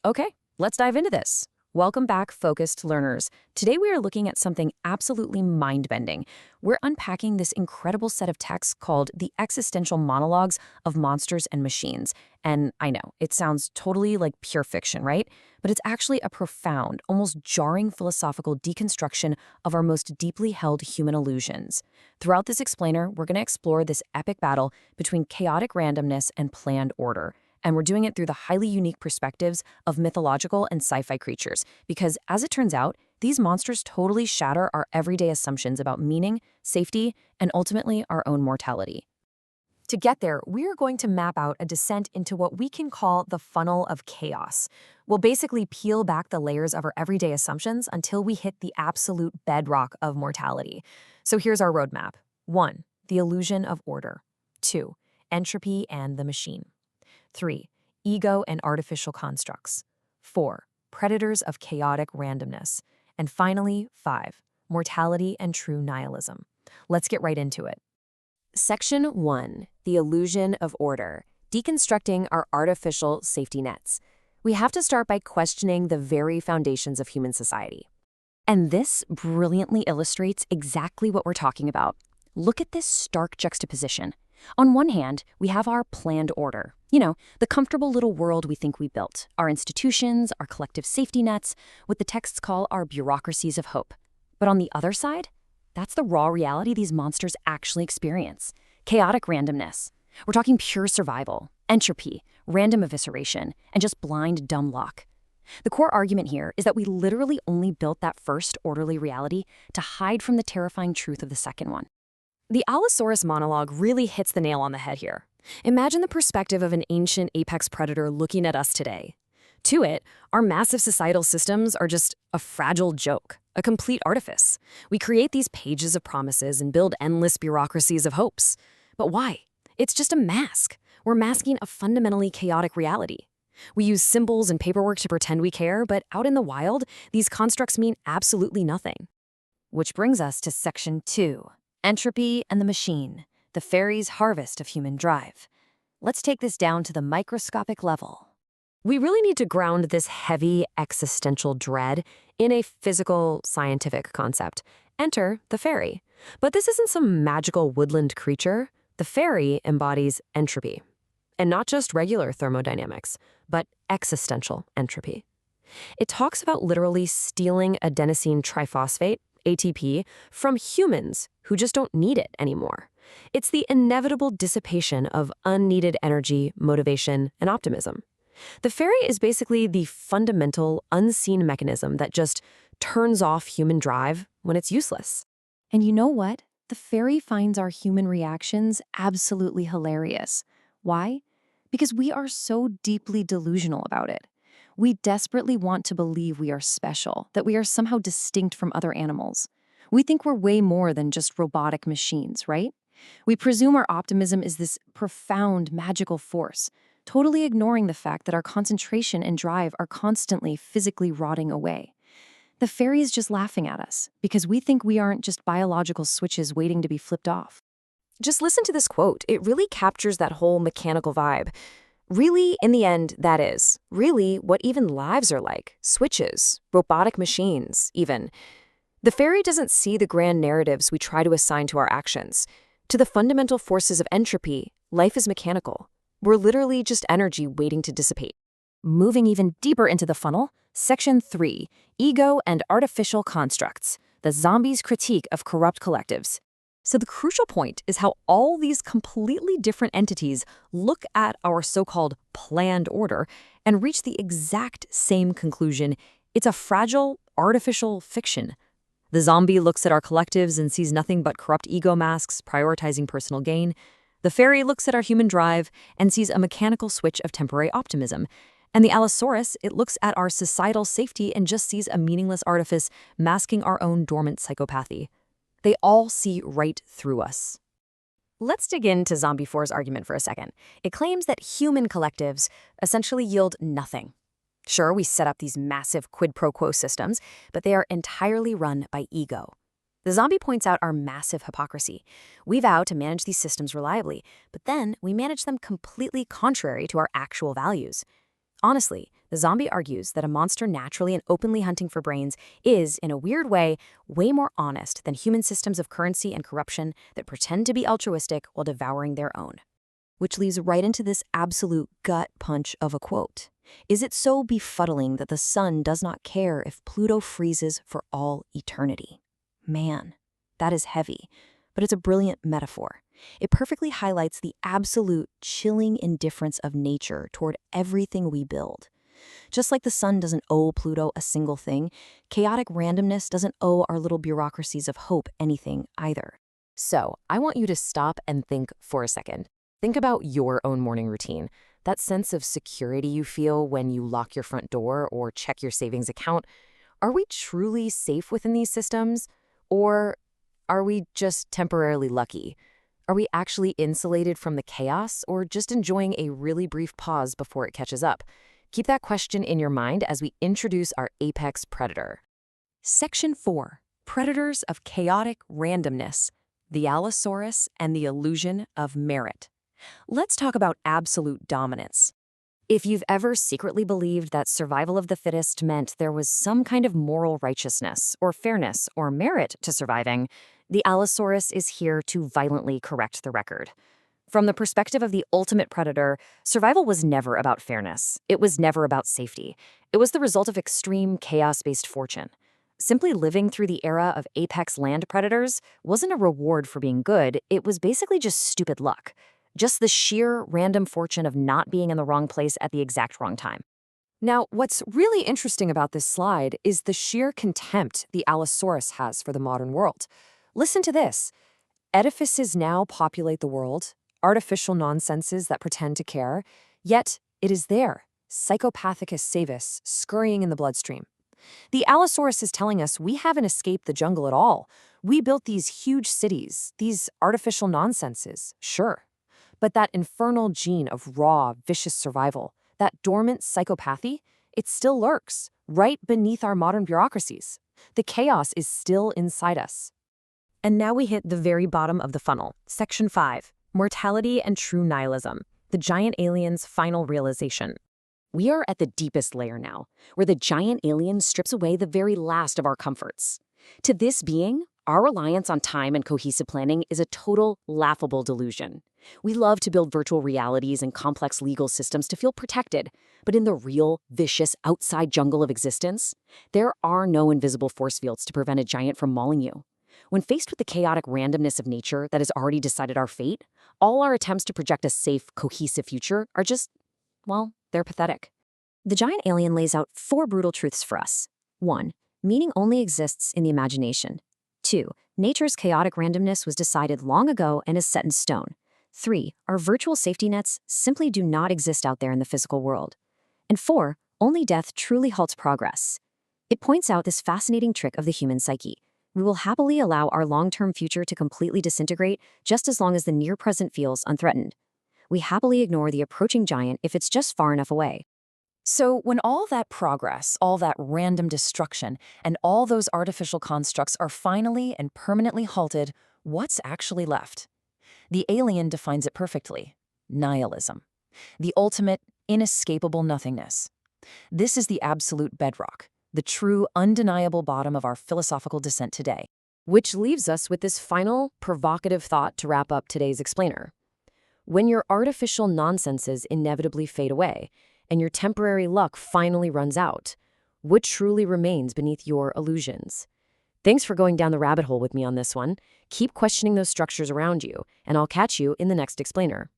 Okay, let's dive into this. Welcome back, focused learners. Today we are looking at something absolutely mind-bending. We're unpacking this incredible set of texts called The Existential Monologues of Monsters and Machines. And I know, it sounds totally like pure fiction, right? But it's actually a profound, almost jarring philosophical deconstruction of our most deeply held human illusions. Throughout this explainer, we're going to explore this epic battle between chaotic randomness and planned order. And we're doing it through the highly unique perspectives of mythological and sci-fi creatures, because as it turns out, these monsters totally shatter our everyday assumptions about meaning, safety, and ultimately our own mortality. To get there, we're going to map out a descent into what we can call the funnel of chaos. We'll basically peel back the layers of our everyday assumptions until we hit the absolute bedrock of mortality. So here's our roadmap. 1. The illusion of order. 2. Entropy and the machine. 3. Ego and artificial constructs. 4. Predators of chaotic randomness. And finally, 5. Mortality and true nihilism. Let's get right into it. Section 1. The illusion of order. Deconstructing our artificial safety nets. We have to start by questioning the very foundations of human society. And this brilliantly illustrates exactly what we're talking about. Look at this stark juxtaposition. On one hand, we have our planned order. The comfortable little world we think we built. Our institutions, our collective safety nets, what the texts call our bureaucracies of hope. But on the other side, that's the raw reality these monsters actually experience. Chaotic randomness. We're talking pure survival, entropy, random evisceration, and just blind dumb luck. The core argument here is that we literally only built that first orderly reality to hide from the terrifying truth of the second one. The Allosaurus monologue really hits the nail on the head here. Imagine the perspective of an ancient apex predator looking at us today. To it, our massive societal systems are just a fragile joke, a complete artifice. We create these pages of promises and build endless bureaucracies of hopes. But why? It's just a mask. We're masking a fundamentally chaotic reality. We use symbols and paperwork to pretend we care, but out in the wild, these constructs mean absolutely nothing. Which brings us to Section 2. Entropy and the machine, the fairies' harvest of human drive. Let's take this down to the microscopic level. We really need to ground this heavy existential dread in a physical, scientific concept. Enter the fairy. But this isn't some magical woodland creature. The fairy embodies entropy. And not just regular thermodynamics, but existential entropy. It talks about literally stealing adenosine triphosphate, ATP, from humans who just don't need it anymore. It's the inevitable dissipation of unneeded energy, motivation, and optimism. The fairy is basically the fundamental, unseen mechanism that just turns off human drive when it's useless. And you know what? The fairy finds our human reactions absolutely hilarious. Why? Because we are so deeply delusional about it. We desperately want to believe we are special, that we are somehow distinct from other animals. We think we're way more than just robotic machines, right? We presume our optimism is this profound, magical force, totally ignoring the fact that our concentration and drive are constantly physically rotting away. The fairy is just laughing at us because we think we aren't just biological switches waiting to be flipped off. Just listen to this quote. It really captures that whole mechanical vibe. Really, in the end, that is really what even lives are like. Switches, robotic machines, even. The fairy doesn't see the grand narratives we try to assign to our actions. To the fundamental forces of entropy, life is mechanical. We're literally just energy waiting to dissipate. Moving even deeper into the funnel, Section 3, Ego and Artificial Constructs, the zombie's critique of corrupt collectives. So the crucial point is how all these completely different entities look at our so-called planned order and reach the exact same conclusion. It's a fragile, artificial fiction. The zombie looks at our collectives and sees nothing but corrupt ego masks prioritizing personal gain. The fairy looks at our human drive and sees a mechanical switch of temporary optimism. And the Allosaurus, it looks at our societal safety and just sees a meaningless artifice masking our own dormant psychopathy. They all see right through us. Let's dig into Zombie 4's argument for a second. It claims that human collectives essentially yield nothing. Sure, we set up these massive quid pro quo systems, but they are entirely run by ego. The zombie points out our massive hypocrisy. We vow to manage these systems reliably, but then we manage them completely contrary to our actual values. Honestly, the zombie argues that a monster naturally and openly hunting for brains is, in a weird way, way more honest than human systems of currency and corruption that pretend to be altruistic while devouring their own. Which leads right into this absolute gut punch of a quote. Is it so befuddling that the sun does not care if Pluto freezes for all eternity? Man, that is heavy, but it's a brilliant metaphor. It perfectly highlights the absolute chilling indifference of nature toward everything we build. Just like the sun doesn't owe Pluto a single thing, chaotic randomness doesn't owe our little bureaucracies of hope anything either. So, I want you to stop and think for a second. Think about your own morning routine, that sense of security you feel when you lock your front door or check your savings account. Are we truly safe within these systems? Or are we just temporarily lucky? Are we actually insulated from the chaos or just enjoying a really brief pause before it catches up? Keep that question in your mind as we introduce our apex predator. Section 4. Predators of Chaotic Randomness, the Allosaurus and the Illusion of Merit. Let's talk about absolute dominance. If you've ever secretly believed that survival of the fittest meant there was some kind of moral righteousness or fairness or merit to surviving, the Allosaurus is here to violently correct the record. From the perspective of the ultimate predator, survival was never about fairness. It was never about safety. It was the result of extreme chaos-based fortune. Simply living through the era of apex land predators wasn't a reward for being good, it was basically just stupid luck. Just the sheer random fortune of not being in the wrong place at the exact wrong time. Now, what's really interesting about this slide is the sheer contempt the Allosaurus has for the modern world. Listen to this. Edifices now populate the world, artificial nonsenses that pretend to care, yet it is there, Psychopathicus savis, scurrying in the bloodstream. The Allosaurus is telling us we haven't escaped the jungle at all. We built these huge cities, these artificial nonsenses, sure. But that infernal gene of raw, vicious survival, that dormant psychopathy, it still lurks, right beneath our modern bureaucracies. The chaos is still inside us. And now we hit the very bottom of the funnel. Section 5. Mortality and True Nihilism. The giant alien's final realization. We are at the deepest layer now, where the giant alien strips away the very last of our comforts. To this being, our reliance on time and cohesive planning is a total, laughable delusion. We love to build virtual realities and complex legal systems to feel protected, but in the real, vicious, outside jungle of existence, there are no invisible force fields to prevent a giant from mauling you. When faced with the chaotic randomness of nature that has already decided our fate, all our attempts to project a safe, cohesive future are just, well, they're pathetic. The giant alien lays out 4 brutal truths for us. 1. Meaning only exists in the imagination. 2. Nature's chaotic randomness was decided long ago and is set in stone. 3. Our virtual safety nets simply do not exist out there in the physical world. And 4. Only death truly halts progress. It points out this fascinating trick of the human psyche. We will happily allow our long-term future to completely disintegrate just as long as the near present feels unthreatened. We happily ignore the approaching giant if it's just far enough away. So when all that progress, all that random destruction, and all those artificial constructs are finally and permanently halted, what's actually left? The alien defines it perfectly. Nihilism. The ultimate, inescapable nothingness. This is the absolute bedrock, the true, undeniable bottom of our philosophical descent today. Which leaves us with this final, provocative thought to wrap up today's explainer. When your artificial nonsenses inevitably fade away, and your temporary luck finally runs out, what truly remains beneath your illusions? Thanks for going down the rabbit hole with me on this one. Keep questioning those structures around you, and I'll catch you in the next explainer.